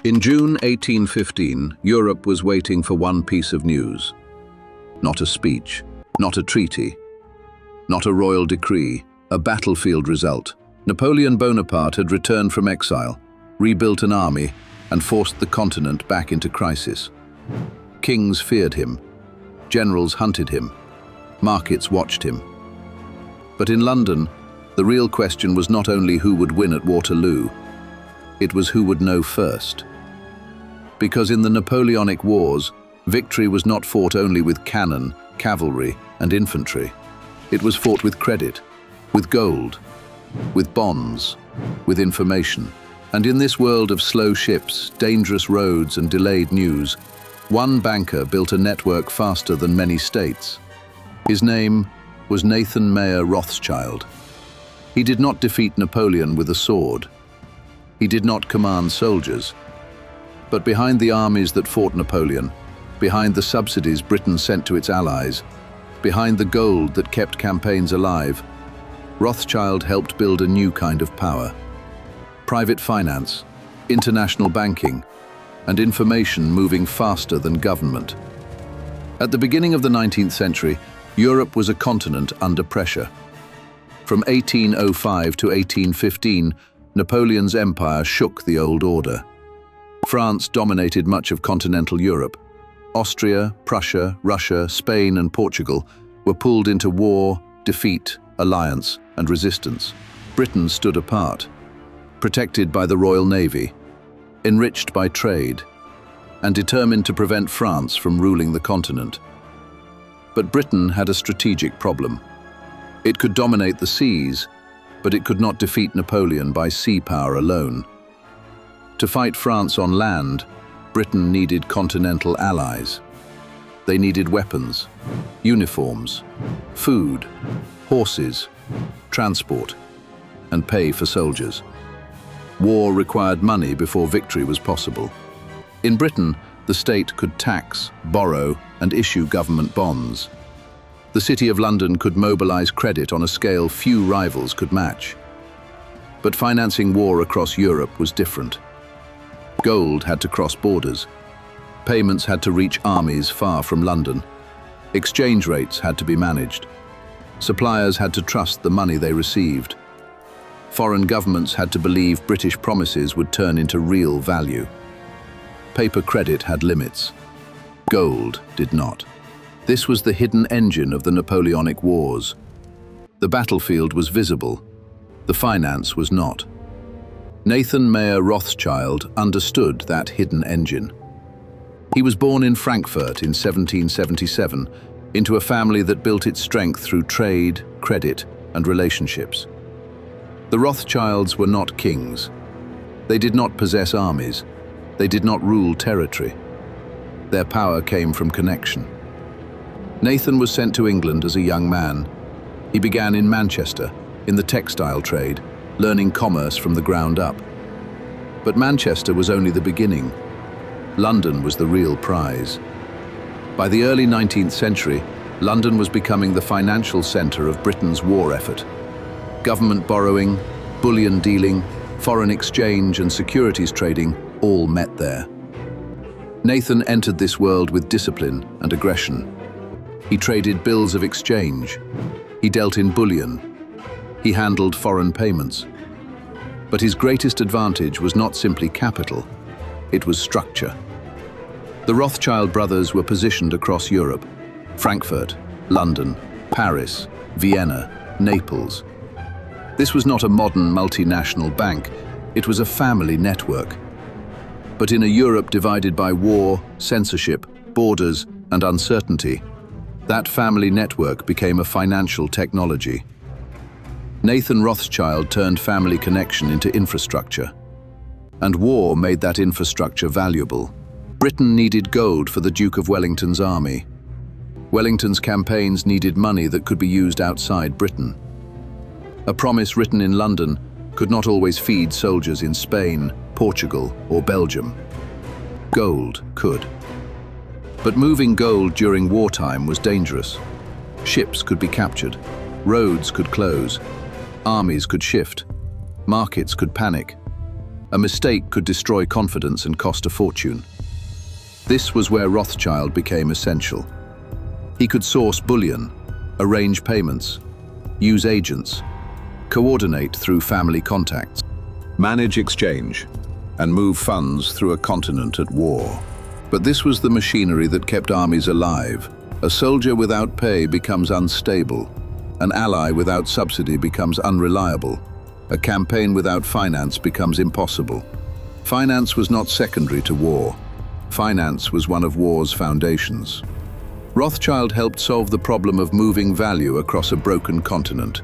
In June 1815, Europe was waiting for one piece of news. Not a speech, not a treaty, not a royal decree, a battlefield result. Napoleon Bonaparte had returned from exile, rebuilt an army, and forced the continent back into crisis. Kings feared him, generals hunted him, markets watched him. But in London, the real question was not only who would win at Waterloo, it was who would know first. Because in the Napoleonic Wars, victory was not fought only with cannon, cavalry, and infantry. It was fought with credit, with gold, with bonds, with information. And in this world of slow ships, dangerous roads, and delayed news, one banker built a network faster than many states. His name was Nathan Mayer Rothschild. He did not defeat Napoleon with a sword. He did not command soldiers. But behind the armies that fought Napoleon, behind the subsidies Britain sent to its allies, behind the gold that kept campaigns alive, Rothschild helped build a new kind of power. Private finance, international banking, and information moving faster than government. At the beginning of the 19th century, Europe was a continent under pressure. From 1805 to 1815, Napoleon's empire shook the old order. France dominated much of continental Europe. Austria, Prussia, Russia, Spain, and Portugal were pulled into war, defeat, alliance, and resistance. Britain stood apart, protected by the Royal Navy, enriched by trade, and determined to prevent France from ruling the continent. But Britain had a strategic problem. It could dominate the seas, but it could not defeat Napoleon by sea power alone. To fight France on land, Britain needed continental allies. They needed weapons, uniforms, food, horses, transport, and pay for soldiers. War required money before victory was possible. In Britain, the state could tax, borrow, and issue government bonds. The City of London could mobilize credit on a scale few rivals could match. But financing war across Europe was different. Gold had to cross borders. Payments had to reach armies far from London. Exchange rates had to be managed. Suppliers had to trust the money they received. Foreign governments had to believe British promises would turn into real value. Paper credit had limits. Gold did not. This was the hidden engine of the Napoleonic Wars. The battlefield was visible. The finance was not. Nathan Mayer Rothschild understood that hidden engine. He was born in Frankfurt in 1777 into a family that built its strength through trade, credit, and relationships. The Rothschilds were not kings. They did not possess armies. They did not rule territory. Their power came from connection. Nathan was sent to England as a young man. He began in Manchester, in the textile trade, learning commerce from the ground up. But Manchester was only the beginning. London was the real prize. By the early 19th century, London was becoming the financial center of Britain's war effort. Government borrowing, bullion dealing, foreign exchange, and securities trading all met there. Nathan entered this world with discipline and aggression. He traded bills of exchange. He dealt in bullion. He handled foreign payments. But his greatest advantage was not simply capital, it was structure. The Rothschild brothers were positioned across Europe: Frankfurt, London, Paris, Vienna, Naples. This was not a modern multinational bank, it was a family network. But in a Europe divided by war, censorship, borders, and uncertainty, that family network became a financial technology. Nathan Rothschild turned family connection into infrastructure. And war made that infrastructure valuable. Britain needed gold for the Duke of Wellington's army. Wellington's campaigns needed money that could be used outside Britain. A promise written in London could not always feed soldiers in Spain, Portugal, or Belgium. Gold could. But moving gold during wartime was dangerous. Ships could be captured, roads could close, armies could shift, markets could panic. A mistake could destroy confidence and cost a fortune. This was where Rothschild became essential. He could source bullion, arrange payments, use agents, coordinate through family contacts, manage exchange, and move funds through a continent at war. But this was the machinery that kept armies alive. A soldier without pay becomes unstable. An ally without subsidy becomes unreliable. A campaign without finance becomes impossible. Finance was not secondary to war. Finance was one of war's foundations. Rothschild helped solve the problem of moving value across a broken continent.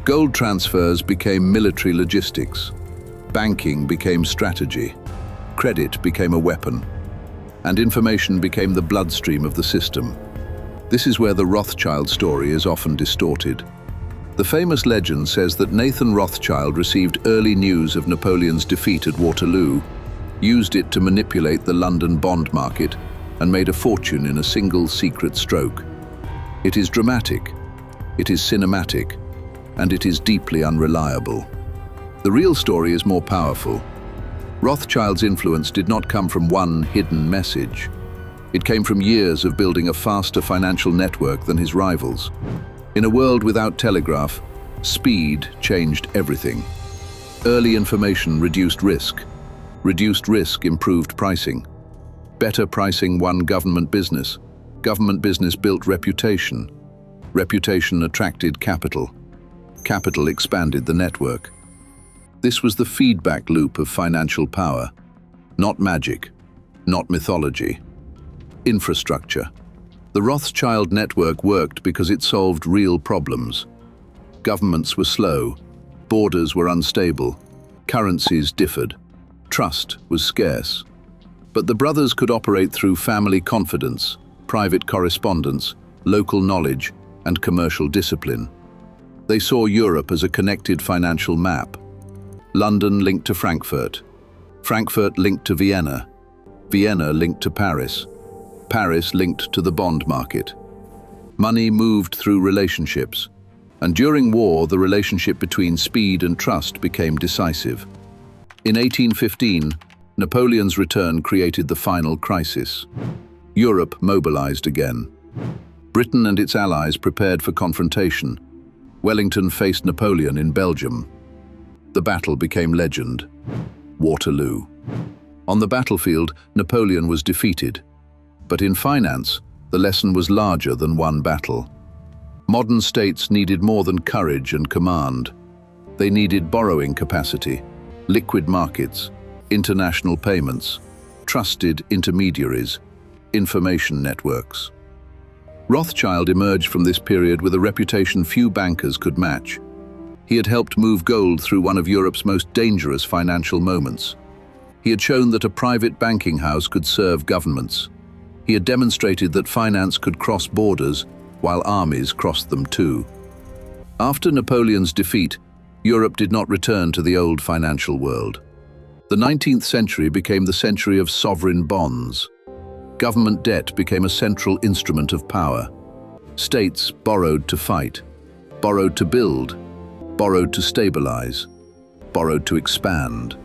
Gold transfers became military logistics. Banking became strategy. Credit became a weapon. And information became the bloodstream of the system. This is where the Rothschild story is often distorted. The famous legend says that Nathan Rothschild received early news of Napoleon's defeat at Waterloo, used it to manipulate the London bond market, and made a fortune in a single secret stroke. It is dramatic, it is cinematic, and it is deeply unreliable. The real story is more powerful. Rothschild's influence did not come from one hidden message. It came from years of building a faster financial network than his rivals. In a world without telegraph, speed changed everything. Early information reduced risk. Reduced risk improved pricing. Better pricing won government business. Government business built reputation. Reputation attracted capital. Capital expanded the network. This was the feedback loop of financial power. Not magic, not mythology. Infrastructure. The Rothschild network worked because it solved real problems. Governments were slow, borders were unstable, currencies differed, trust was scarce. But the brothers could operate through family confidence, private correspondence, local knowledge, and commercial discipline. They saw Europe as a connected financial map. London linked to Frankfurt, Frankfurt linked to Vienna, Vienna linked to Paris, Paris linked to the bond market. Money moved through relationships, and during war the relationship between speed and trust became decisive. In 1815, Napoleon's return created the final crisis. Europe mobilized again. Britain and its allies prepared for confrontation. Wellington faced Napoleon in Belgium. The battle became legend. Waterloo. On the battlefield, Napoleon was defeated. But in finance, the lesson was larger than one battle. Modern states needed more than courage and command. They needed borrowing capacity, liquid markets, international payments, trusted intermediaries, information networks. Rothschild emerged from this period with a reputation few bankers could match. He had helped move gold through one of Europe's most dangerous financial moments. He had shown that a private banking house could serve governments. He had demonstrated that finance could cross borders, while armies crossed them too. After Napoleon's defeat, Europe did not return to the old financial world. The 19th century became the century of sovereign bonds. Government debt became a central instrument of power. States borrowed to fight, borrowed to build, borrowed to stabilize, borrowed to expand.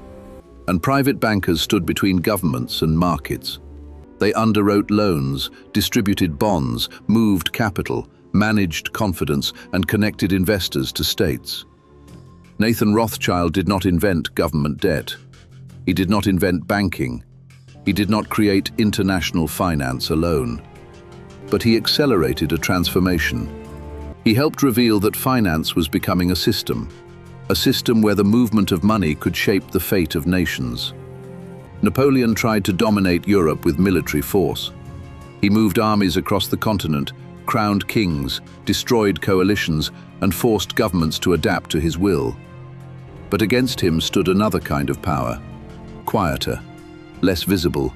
And private bankers stood between governments and markets. They underwrote loans, distributed bonds, moved capital, managed confidence, and connected investors to states. Nathan Rothschild did not invent government debt. He did not invent banking. He did not create international finance alone. But he accelerated a transformation. He helped reveal that finance was becoming a system where the movement of money could shape the fate of nations. Napoleon tried to dominate Europe with military force. He moved armies across the continent, crowned kings, destroyed coalitions, and forced governments to adapt to his will. But against him stood another kind of power, quieter, less visible,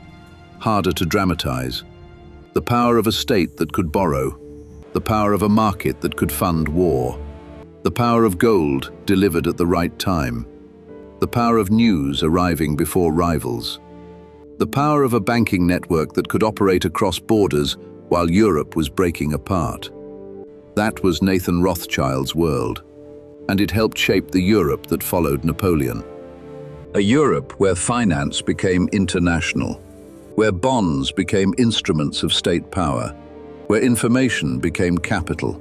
harder to dramatize. The power of a state that could borrow, the power of a market that could fund war, the power of gold delivered at the right time, the power of news arriving before rivals, the power of a banking network that could operate across borders while Europe was breaking apart. That was Nathan Rothschild's world, and it helped shape the Europe that followed Napoleon. A Europe where finance became international, where bonds became instruments of state power, where information became capital,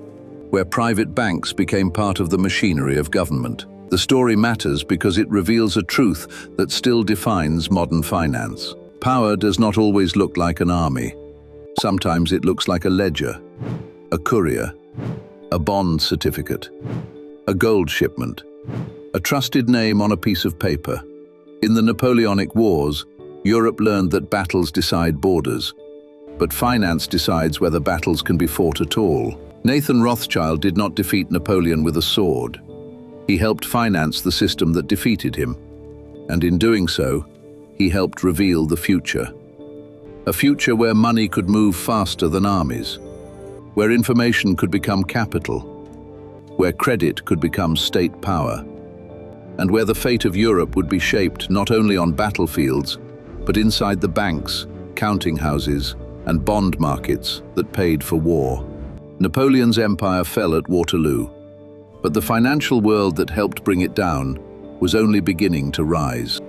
where private banks became part of the machinery of government. The story matters because it reveals a truth that still defines modern finance. Power does not always look like an army. Sometimes it looks like a ledger, a courier, a bond certificate, a gold shipment, a trusted name on a piece of paper. In the Napoleonic Wars, Europe learned that battles decide borders, but finance decides whether battles can be fought at all. Nathan Rothschild did not defeat Napoleon with a sword. He helped finance the system that defeated him, and in doing so, he helped reveal the future. A future where money could move faster than armies, where information could become capital, where credit could become state power, and where the fate of Europe would be shaped not only on battlefields, but inside the banks, counting houses, and bond markets that paid for war. Napoleon's empire fell at Waterloo, but the financial world that helped bring it down was only beginning to rise.